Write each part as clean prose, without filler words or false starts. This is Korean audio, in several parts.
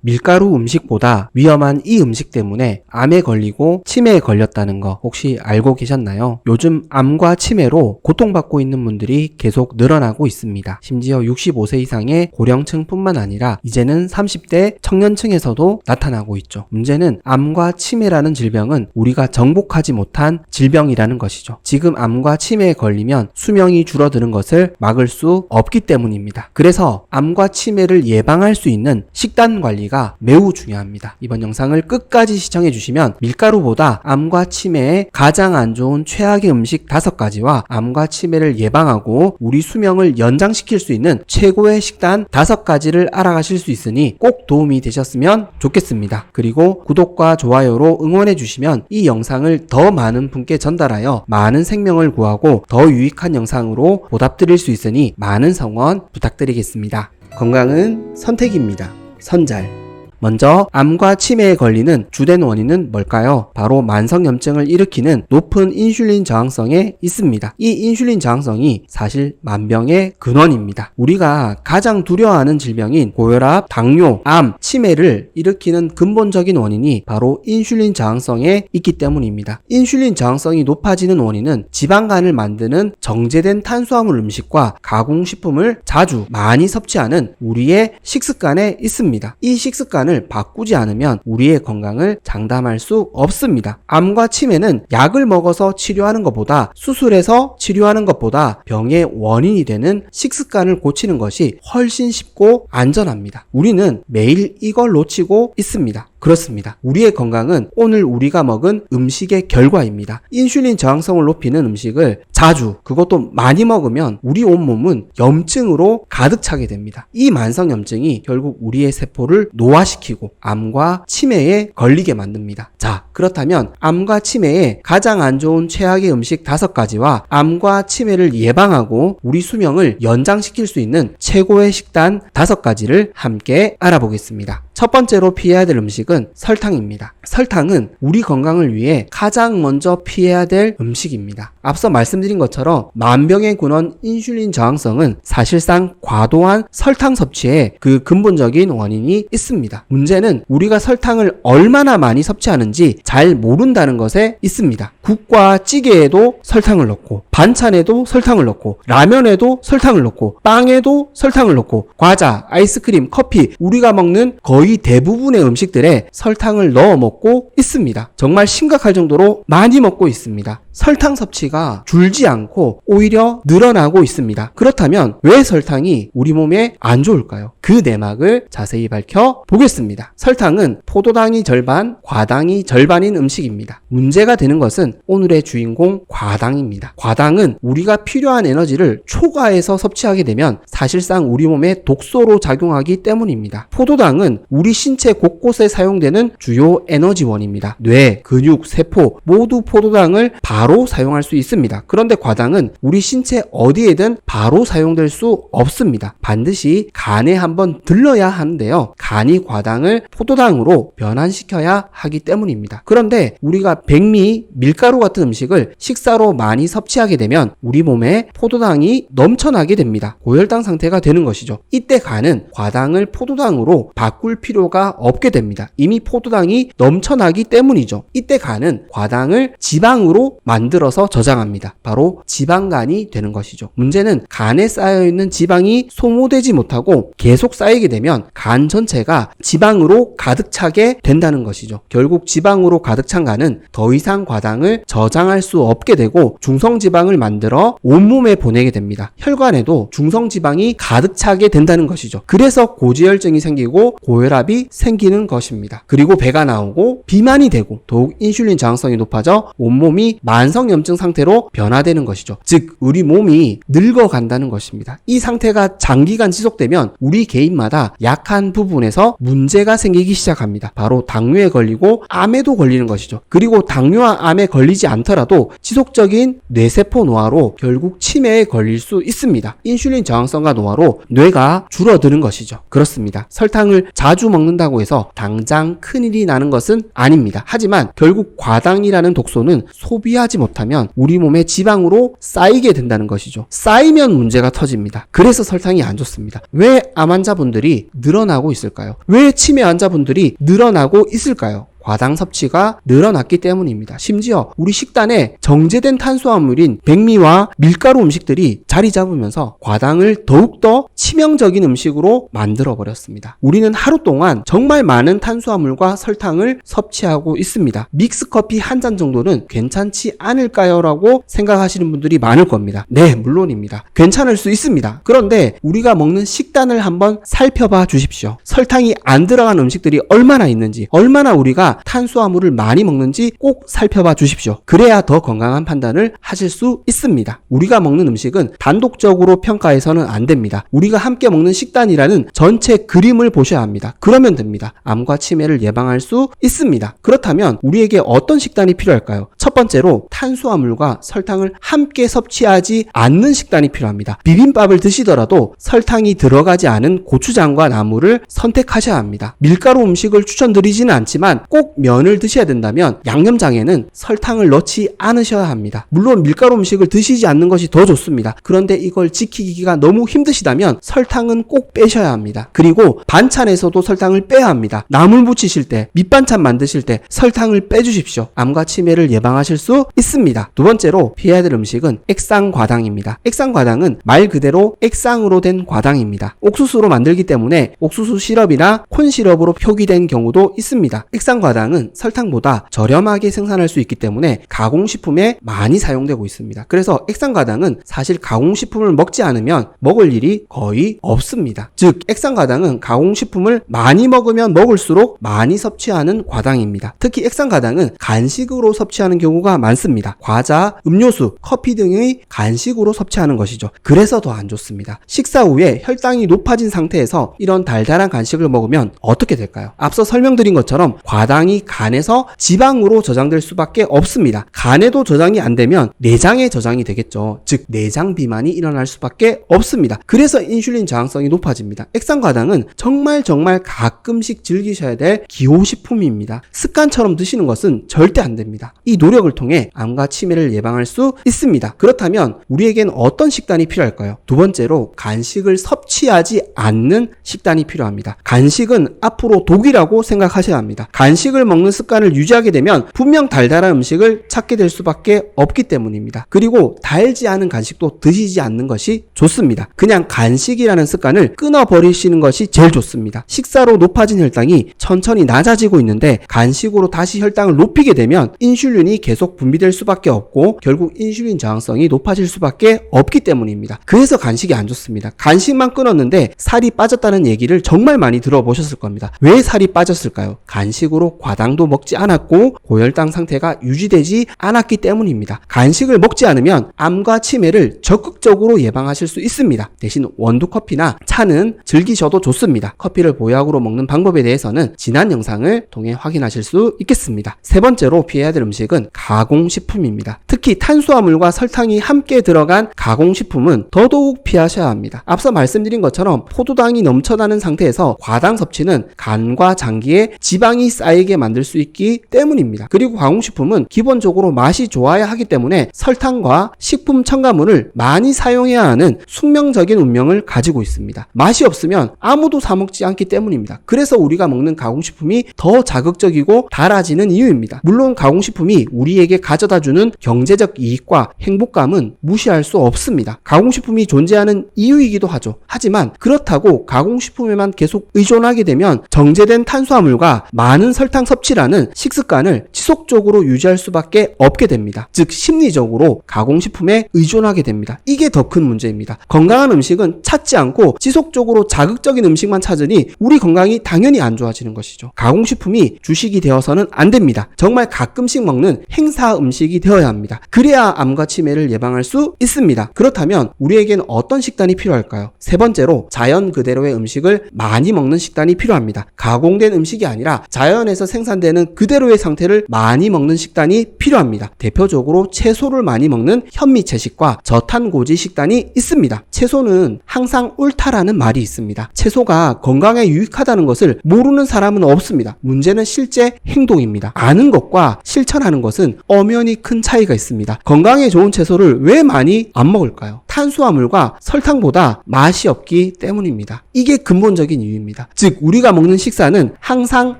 밀가루 음식보다 위험한 이 음식 때문에 암에 걸리고 치매에 걸렸다는 거 혹시 알고 계셨나요? 요즘 암과 치매로 고통받고 있는 분들이 계속 늘어나고 있습니다. 심지어 65세 이상의 고령층뿐만 아니라 이제는 30대 청년층에서도 나타나고 있죠. 문제는 암과 치매라는 질병은 우리가 정복하지 못한 질병이라는 것이죠. 지금 암과 치매에 걸리면 수명이 줄어드는 것을 막을 수 없기 때문입니다. 그래서 암과 치매를 예방할 수 있는 식단 관리가 매우 중요합니다. 이번 영상을 끝까지 시청해 주시면 밀가루보다 암과 치매에 가장 안 좋은 최악의 음식 5가지와 암과 치매를 예방하고 우리 수명을 연장시킬 수 있는 최고의 식단 5가지를 알아가실 수 있으니 꼭 도움이 되셨으면 좋겠습니다. 그리고 구독과 좋아요로 응원해 주시면 이 영상을 더 많은 분께 전달하여 많은 생명을 구하고 더 유익한 영상으로 보답드릴 수 있으니 많은 성원 부탁드리겠습니다. 건강은 선택입니다. 선잘. 먼저 암과 치매에 걸리는 주된 원인은 뭘까요? 바로 만성염증을 일으키는 높은 인슐린 저항성에 있습니다. 이 인슐린 저항성이 사실 만병의 근원입니다. 우리가 가장 두려워하는 질병인 고혈압, 당뇨, 암, 치매를 일으키는 근본적인 원인이 바로 인슐린 저항성에 있기 때문입니다. 인슐린 저항성이 높아지는 원인은 지방간을 만드는 정제된 탄수화물 음식과 가공식품을 자주 많이 섭취하는 우리의 식습관에 있습니다. 이 식습관 바꾸지 않으면 우리의 건강을 장담할 수 없습니다. 암과 치매는 약을 먹어서 치료하는 것보다 수술해서 치료하는 것보다 병의 원인이 되는 식습관을 고치는 것이 훨씬 쉽고 안전합니다. 우리는 매일 이걸 놓치고 있습니다. 그렇습니다. 우리의 건강은 오늘 우리가 먹은 음식의 결과입니다. 인슐린 저항성을 높이는 음식을 자주, 그것도 많이 먹으면 우리 온몸은 염증으로 가득 차게 됩니다. 이 만성염증이 결국 우리의 세포를 노화시키고 암과 치매에 걸리게 만듭니다. 자, 그렇다면 암과 치매에 가장 안 좋은 최악의 음식 5가지와 암과 치매를 예방하고 우리 수명을 연장시킬 수 있는 최고의 식단 5가지를 함께 알아보겠습니다. 첫 번째로 피해야 될 음식은 설탕입니다. 설탕은 우리 건강을 위해 가장 먼저 피해야 될 음식입니다. 앞서 말씀드린 것처럼 만병의 근원 인슐린 저항성은 사실상 과도한 설탕 섭취에 그 근본적인 원인이 있습니다. 문제는 우리가 설탕을 얼마나 많이 섭취하는지 잘 모른다는 것에 있습니다. 국과 찌개에도 설탕을 넣고 반찬에도 설탕을 넣고 라면에도 설탕을 넣고 빵에도 설탕을 넣고 과자, 아이스크림, 커피 우리가 먹는 거의 대부분의 음식들에 설탕을 넣어 먹고 있습니다. 정말 심각할 정도로 많이 먹고 있습니다. 설탕 섭취가 줄지 않고 오히려 늘어나고 있습니다. 그렇다면 왜 설탕이 우리 몸에 안 좋을까요? 그 내막을 자세히 밝혀보겠습니다. 설탕은 포도당이 절반, 과당이 절반인 음식입니다. 문제가 되는 것은 오늘의 주인공 과당입니다. 과당은 우리가 필요한 에너지를 초과해서 섭취하게 되면 사실상 우리 몸에 독소로 작용하기 때문입니다. 포도당은 우리 신체 곳곳에 사용되는 주요 에너지원입니다. 뇌, 근육, 세포 모두 포도당을 바로 사용할 수 있습니다. 그런데 과당은 우리 신체 어디에든 바로 사용될 수 없습니다. 반드시 간에 한번 들러야 하는데요. 간이 과당을 포도당으로 변환시켜야 하기 때문입니다. 그런데 우리가 백미, 밀가루 같은 음식을 식사로 많이 섭취하게 되면 우리 몸에 포도당이 넘쳐나게 됩니다. 고혈당 상태가 되는 것이죠. 이때 간은 과당을 포도당으로 바꿀 필요가 없게 됩니다. 이미 포도당이 넘쳐나기 때문이죠. 이때 간은 과당을 지방으로 만들어서 저장합니다. 바로 지방간이 되는 것이죠. 문제는 간에 쌓여있는 지방이 소모되지 못하고 계속 쌓이게 되면 간 전체가 지방으로 가득 차게 된다는 것이죠. 결국 지방으로 가득 찬 간은 더 이상 과당을 저장할 수 없게 되고 중성지방을 만들어 온몸에 보내게 됩니다. 혈관에도 중성지방이 가득 차게 된다는 것이죠. 그래서 고지혈증이 생기고 고혈압이 생기는 것입니다. 그리고 배가 나오고 비만이 되고 더욱 인슐린 저항성이 높아져 온몸이 만성염증 상태로 변화되는 것이죠. 즉 우리 몸이 늙어간다는 것입니다. 이 상태가 장기간 지속되면 우리 개인마다 약한 부분에서 문제가 생기기 시작합니다. 바로 당뇨에 걸리고 암에도 걸리는 것이죠. 그리고 당뇨와 암에 걸리지 않더라도 지속적인 뇌세포 노화로 결국 치매에 걸릴 수 있습니다. 인슐린 저항성과 노화로 뇌가 줄어드는 것이죠. 그렇습니다. 설탕을 자주 자주 먹는다고 해서 당장 큰일이 나는 것은 아닙니다. 하지만 결국 과당이라는 독소는 소비하지 못하면 우리 몸에 지방으로 쌓이게 된다는 것이죠. 쌓이면 문제가 터집니다. 그래서 설탕이 안 좋습니다. 왜 암 환자분들이 늘어나고 있을까요? 왜 치매 환자분들이 늘어나고 있을까요? 과당 섭취가 늘어났기 때문입니다. 심지어 우리 식단에 정제된 탄수화물인 백미와 밀가루 음식들이 자리 잡으면서 과당을 더욱더 치명적인 음식으로 만들어 버렸습니다. 우리는 하루 동안 정말 많은 탄수화물과 설탕을 섭취하고 있습니다. 믹스커피 한 잔 정도는 괜찮지 않을까요? 라고 생각하시는 분들이 많을 겁니다. 네, 물론입니다. 괜찮을 수 있습니다. 그런데 우리가 먹는 식단을 한번 살펴봐 주십시오. 설탕이 안 들어간 음식들이 얼마나 있는지, 얼마나 우리가 탄수화물을 많이 먹는지 꼭 살펴봐 주십시오. 그래야 더 건강한 판단을 하실 수 있습니다. 우리가 먹는 음식은 단독적으로 평가해서는 안 됩니다. 우리가 함께 먹는 식단이라는 전체 그림을 보셔야 합니다. 그러면 됩니다. 암과 치매를 예방할 수 있습니다. 그렇다면 우리에게 어떤 식단이 필요할까요? 첫 번째로 탄수화물과 설탕을 함께 섭취하지 않는 식단이 필요합니다. 비빔밥을 드시더라도 설탕이 들어가지 않은 고추장과 나물을 선택하셔야 합니다. 밀가루 음식을 추천드리지는 않지만 꼭 면을 드셔야 된다면 양념장에는 설탕을 넣지 않으셔야 합니다. 물론 밀가루 음식을 드시지 않는 것이 더 좋습니다. 그런데 이걸 지키기가 너무 힘드시다면 설탕은 꼭 빼셔야 합니다. 그리고 반찬에서도 설탕을 빼야 합니다. 나물 부치실 때, 밑반찬 만드실 때 설탕을 빼주십시오. 암과 치매를 예방하실 수 있습니다. 두 번째로 피해야 될 음식은 액상과당입니다. 액상과당은 말 그대로 액상으로 된 과당입니다. 옥수수로 만들기 때문에 옥수수 시럽이나 콘 시럽으로 표기된 경우도 있습니다. 액상과당은 설탕보다 저렴하게 생산할 수 있기 때문에 가공식품에 많이 사용되고 있습니다. 그래서 액상과당은 사실 가공식품을 먹지 않으면 먹을 일이 거의 없습니다. 즉 액상과당은 가공식품을 많이 먹으면 먹을수록 많이 섭취하는 과당입니다. 특히 액상과당은 간식으로 섭취하는 경우가 많습니다. 과자, 음료수, 커피 등의 간식으로 섭취하는 것이죠. 그래서 더 안 좋습니다. 식사 후에 혈당이 높아진 상태에서 이런 달달한 간식을 먹으면 어떻게 될까요? 앞서 설명드린 것처럼 과당이 간에서 지방으로 저장될 수밖에 없습니다. 간에도 저장이 안 되면 내장에 저장이 되겠죠. 즉 내장 비만이 일어날 수밖에 없습니다. 그래서 인슐린 저항성이 높아집니다. 액상과당은 정말 가끔씩 즐기셔야 될 기호식품입니다. 습관처럼 드시는 것은 절대 안 됩니다. 이 노력을 통해 암과 치매를 예방할 수 있습니다. 그렇다면 우리에겐 어떤 식단이 필요할까요? 두 번째로 간식을 섭취하지 않는 식단이 필요합니다. 간식은 앞으로 독이라고 생각하셔야 합니다. 간식을 먹는 습관을 유지하게 되면 분명 달달한 음식을 찾게 될 수밖에 없기 때문입니다. 그리고 달지 않은 간식도 드시지 않는 것이 좋습니다. 그냥 간식이라는 습관을 끊어버리시는 것이 제일 좋습니다. 식사로 높아진 혈당이 천천히 낮아지고 있는데 간식으로 다시 혈당을 높이게 되면 인슐린이 계속 분비될 수밖에 없고 결국 인슐린 저항성이 높아질 수밖에 없기 때문입니다. 그래서 간식이 안 좋습니다. 간식만 끊었는데 살이 빠졌다는 얘기를 정말 많이 들어보셨을 겁니다. 왜 살이 빠졌을까요? 간식으로 과당도 먹지 않았고 고혈당 상태가 유지되지 않았기 때문입니다. 간식을 먹지 않으면 암과 치매를 적극적으로 예방하실 수 있습니다. 대신 원두커피나 차는 즐기셔도 좋습니다. 커피를 보약으로 먹는 방법에 대해서는 지난 영상을 통해 확인하실 수 있겠습니다. 세 번째로 피해야 될 음식은 가공식품입니다. 특히 탄수화물과 설탕이 함께 들어간 가공식품은 더더욱 피하셔야 합니다. 앞서 말씀드린 것처럼 포도당이 넘쳐나는 상태에서 과당 섭취는 간과 장기에 지방이 쌓이게 만들 수 있기 때문입니다. 그리고 가공식품은 기본적으로 맛이 좋아야 하기 때문에 설탕과 식품 첨가물을 많이 사용해야 하는 숙명적인 운명을 가지고 있습니다. 맛이 없으면 아무도 사 먹지 않기 때문입니다. 그래서 우리가 먹는 가공식품이 더 자극적이고 달아지는 이유입니다. 물론 가공식품이 우리에게 가져다주는 경제적 이익과 행복감은 무시할 수 없습니다. 가공식품이 존재하는 이유이기도 하죠. 하지만 그렇다고 가공식품에만 계속 의존하게 되면 정제된 탄수화물과 많은 설탕 섭취라는 식습관을 지속적으로 유지할 수밖에 없게 됩니다. 즉 심리적으로 가공식품에 의존하게 됩니다. 이게 더 큰 문제입니다. 건강한 음식은 찾지 않고 지속적으로 자극적인 음식만 찾으니 우리 건강이 당연히 안 좋아지는 것이죠. 가공식품이 주식이 되어서는 안 됩니다. 정말 가끔씩 먹는 행사 음식이 되어야 합니다. 그래야 암과 치매를 예방할 수 있습니다. 그렇다면 우리에겐 어떤 식단이 필요할까요? 세 번째로 자연 그대로의 음식을 많이 먹는 식단이 필요합니다. 가공된 음식이 아니라 자연에서 생산되는 그대로의 상태를 많이 먹는 식단이 필요합니다. 대표적으로 채소를 많이 먹는 현미채식과 저탄고지 식단이 있습니다. 채소는 항상 옳다라는 말이 있습니다. 채소가 건강에 유익하다는 것을 모르는 사람은 없습니다. 문제는 실제 행동입니다. 아는 것과 실천하는 것은 엄연히 큰 차이가 있습니다. 건강에 좋은 채소를 왜 많이 안 먹을까요? 탄수화물과 설탕보다 맛이 없기 때문입니다. 이게 근본적인 이유입니다. 즉 우리가 먹는 식사는 항상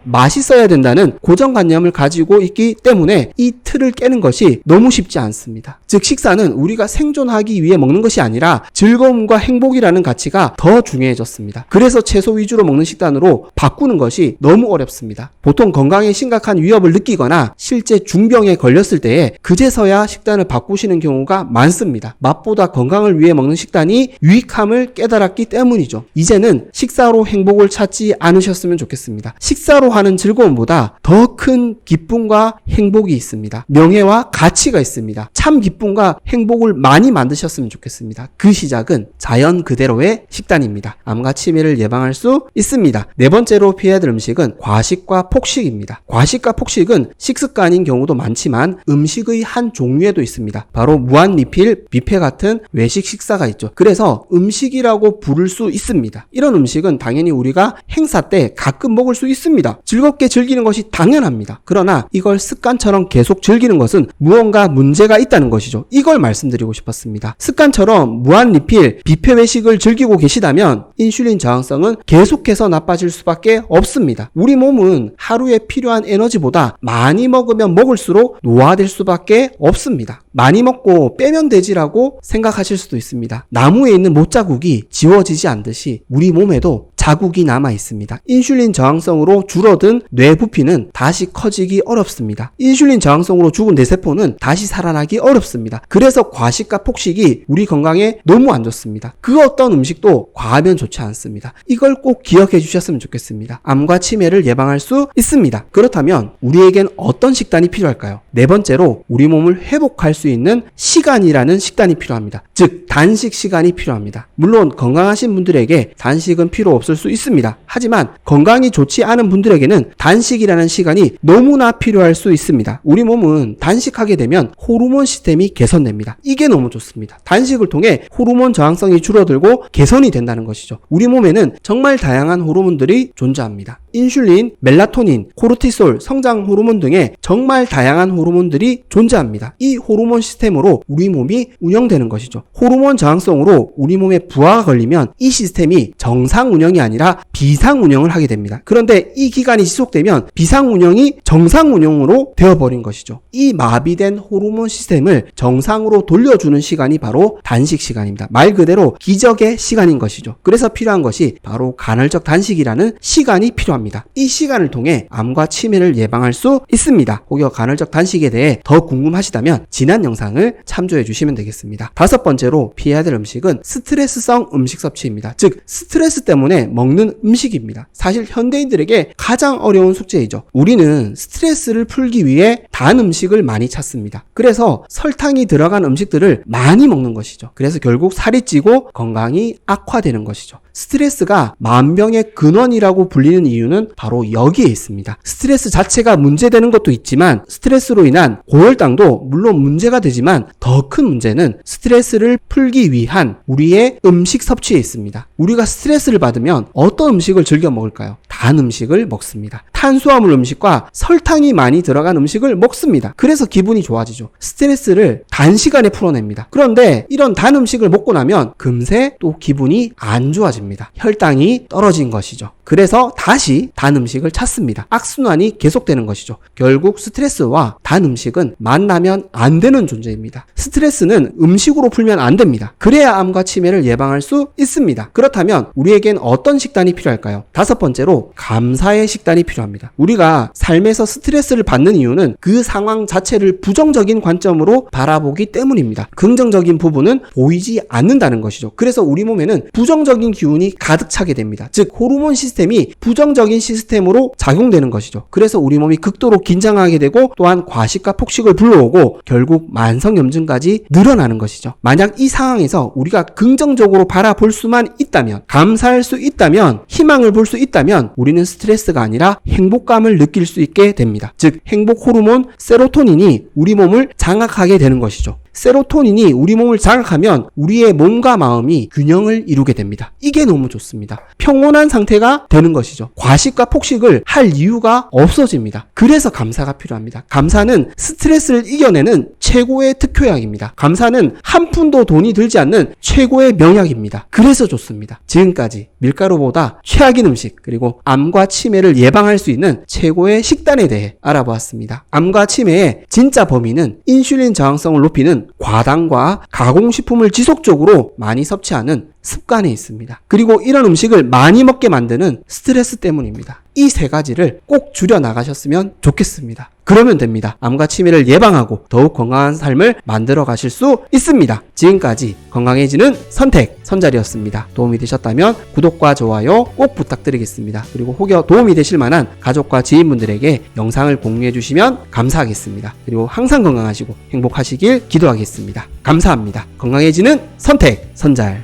맛있어야 된다는 고정관념을 가지고 있기 때문에 이 틀을 깨는 것이 너무 쉽지 않습니다. 즉 식사는 우리가 생존하기 위해 먹는 것이 아니라 즐거움과 행복이라는 가치가 더 중요해졌습니다. 그래서 채소 위주로 먹는 식단으로 바꾸는 것이 너무 어렵습니다. 보통 건강에 심각한 위협을 느끼거나 실제 중병에 걸렸을 때에 그제서야 식단을 바꾸시는 경우가 많습니다. 맛보다 건강을 위해 먹는 식단이 유익함을 깨달았기 때문이죠. 이제는 식사로 행복을 찾지 않으셨으면 좋겠습니다. 식사로 하는 즐거움보다 더 큰 기쁨과 행복이 있습니다. 명예와 가치가 있습니다. 참 기쁨과 행복을 많이 만드셨으면 좋겠습니다. 그 시작은 자연 그대로의 식단입니다. 암과 치매를 예방할 수 있습니다. 네 번째로 피해야 될 음식은 과식과 폭식입니다. 과식과 폭식은 식습관인 경우도 많지만 음식의 한 종류에도 있습니다. 바로 무한리필, 뷔페 같은 외식 식사가 있죠. 그래서 음식이라고 부를 수 있습니다. 이런 음식은 당연히 우리가 행사 때 가끔 먹을 수 있습니다. 즐겁게 즐기는 것이 당연합니다. 그러나 이걸 습관처럼 계속 즐기는 것은 무언가 문제가 있다는 것이죠. 이걸 말씀드리고 싶었습니다. 습관처럼 무한리필, 뷔페 외식을 즐기고 계시다면 인슐린 저항성은 계속해서 나빠질 수밖에 없습니다. 우리 몸은 하루에 필요한 에너지보다 많이 먹으면 먹을수록 노화될 수밖에 없습니다. 많이 먹고 빼면 되지라고 생각하실 수도 있습니다. 나무에 있는 못자국이 지워지지 않듯이 우리 몸에도 자국이 남아 있습니다. 인슐린 저항성으로 줄어든 뇌 부피는 다시 커지기 어렵습니다. 인슐린 저항성으로 죽은 뇌세포는 다시 살아나기 어렵습니다. 그래서 과식과 폭식이 우리 건강에 너무 안 좋습니다. 그 어떤 음식도 과하면 좋지 않습니다. 이걸 꼭 기억해 주셨으면 좋겠습니다. 암과 치매를 예방할 수 있습니다. 그렇다면 우리에겐 어떤 식단이 필요할까요? 네 번째로 우리 몸을 회복할 수 있는 시간이라는 식단이 필요합니다. 즉 단식 시간이 필요합니다. 물론 건강하신 분들에게 단식은 필요 없을 수 있습니다. 하지만 건강이 좋지 않은 분들에게는 단식이라는 시간이 너무나 필요할 수 있습니다. 우리 몸은 단식하게 되면 호르몬 시스템이 개선됩니다. 이게 너무 좋습니다. 단식을 통해 호르몬 저항성이 줄어들고 개선이 된다는 것이죠. 우리 몸에는 정말 다양한 호르몬들이 존재합니다. 인슐린, 멜라토닌, 코르티솔, 성장 호르몬 등의 정말 다양한 호르몬들이 존재합니다. 이 호르몬 시스템으로 우리 몸이 운영되는 것이죠. 호르몬 저항성으로 우리 몸에 부하가 걸리면 이 시스템이 정상 운영이 아니라 비상 운영을 하게 됩니다. 그런데 이 기간이 지속되면 비상 운영이 정상 운영으로 되어버린 것이죠. 이 마비된 호르몬 시스템을 정상으로 돌려주는 시간이 바로 단식 시간입니다. 말 그대로 기적의 시간인 것이죠. 그래서 필요한 것이 바로 간헐적 단식이라는 시간이 필요합니다. 이 시간을 통해 암과 치매를 예방할 수 있습니다. 혹여 간헐적 단식에 대해 더 궁금하시다면 지난 영상을 참조해 주시면 되겠습니다. 다섯 번째로 피해야 될 음식은 스트레스성 음식 섭취입니다. 즉 스트레스 때문에 먹는 음식입니다. 사실 현대인들에게 가장 어려운 숙제이죠. 우리는 스트레스를 풀기 위해 단 음식을 많이 찾습니다. 그래서 설탕이 들어간 음식들을 많이 먹는 것이죠. 그래서 결국 살이 찌고 건강이 악화되는 것이죠. 스트레스가 만병의 근원이라고 불리는 이유는 바로 여기에 있습니다. 스트레스 자체가 문제되는 것도 있지만 스트레스로 인한 고혈당도 물론 문제가 되지만 더 큰 문제는 스트레스를 풀기 위한 우리의 음식 섭취에 있습니다. 우리가 스트레스를 받으면 어떤 음식을 즐겨 먹을까요? 단 음식을 먹습니다. 탄수화물 음식과 설탕이 많이 들어간 음식을 먹습니다. 그래서 기분이 좋아지죠. 스트레스를 단시간에 풀어냅니다. 그런데 이런 단 음식을 먹고 나면 금세 또 기분이 안 좋아집니다. 혈당이 떨어진 것이죠. 그래서 다시 단 음식을 찾습니다. 악순환이 계속되는 것이죠. 결국 스트레스와 단 음식은 만나면 안 되는 존재입니다. 스트레스는 음식으로 풀면 안 됩니다. 그래야 암과 치매를 예방할 수 있습니다. 그렇다면 우리에겐 어떤 식단이 필요할까요? 다섯 번째로 감사의 식단이 필요합니다. 우리가 삶에서 스트레스를 받는 이유는 그 상황 자체를 부정적인 관점으로 바라보기 때문입니다. 긍정적인 부분은 보이지 않는다는 것이죠. 그래서 우리 몸에는 부정적인 기운이 가득 차게 됩니다. 즉 호르몬 시스템 시스템이 부정적인 시스템으로 작용되는 것이죠. 그래서 우리 몸이 극도로 긴장하게 되고 또한 과식과 폭식을 불러오고 결국 만성염증까지 늘어나는 것이죠. 만약 이 상황에서 우리가 긍정적으로 바라볼 수만 있다면, 감사할 수 있다면, 희망을 볼 수 있다면 우리는 스트레스가 아니라 행복감을 느낄 수 있게 됩니다. 즉 행복 호르몬 세로토닌이 우리 몸을 장악하게 되는 것이죠. 세로토닌이 우리 몸을 장악하면 우리의 몸과 마음이 균형을 이루게 됩니다. 이게 너무 좋습니다. 평온한 상태가 되는 것이죠. 과식과 폭식을 할 이유가 없어집니다. 그래서 감사가 필요합니다. 감사는 스트레스를 이겨내는 최고의 특효약입니다. 감사는 한 푼도 돈이 들지 않는 최고의 명약입니다. 그래서 좋습니다. 지금까지 밀가루보다 최악인 음식 그리고 암과 치매를 예방할 수 있는 최고의 식단에 대해 알아보았습니다. 암과 치매의 진짜 범인은 인슐린 저항성을 높이는 과당과 가공식품을 지속적으로 많이 섭취하는 습관에 있습니다. 그리고 이런 음식을 많이 먹게 만드는 스트레스 때문입니다. 이 세 가지를 꼭 줄여 나가셨으면 좋겠습니다. 그러면 됩니다. 암과 치매를 예방하고 더욱 건강한 삶을 만들어 가실 수 있습니다. 지금까지 건강해지는 선택 선잘이었습니다. 도움이 되셨다면 구독과 좋아요 꼭 부탁드리겠습니다. 그리고 혹여 도움이 되실 만한 가족과 지인분들에게 영상을 공유해 주시면 감사하겠습니다. 그리고 항상 건강하시고 행복하시길 기도하겠습니다. 감사합니다. 건강해지는 선택 선잘.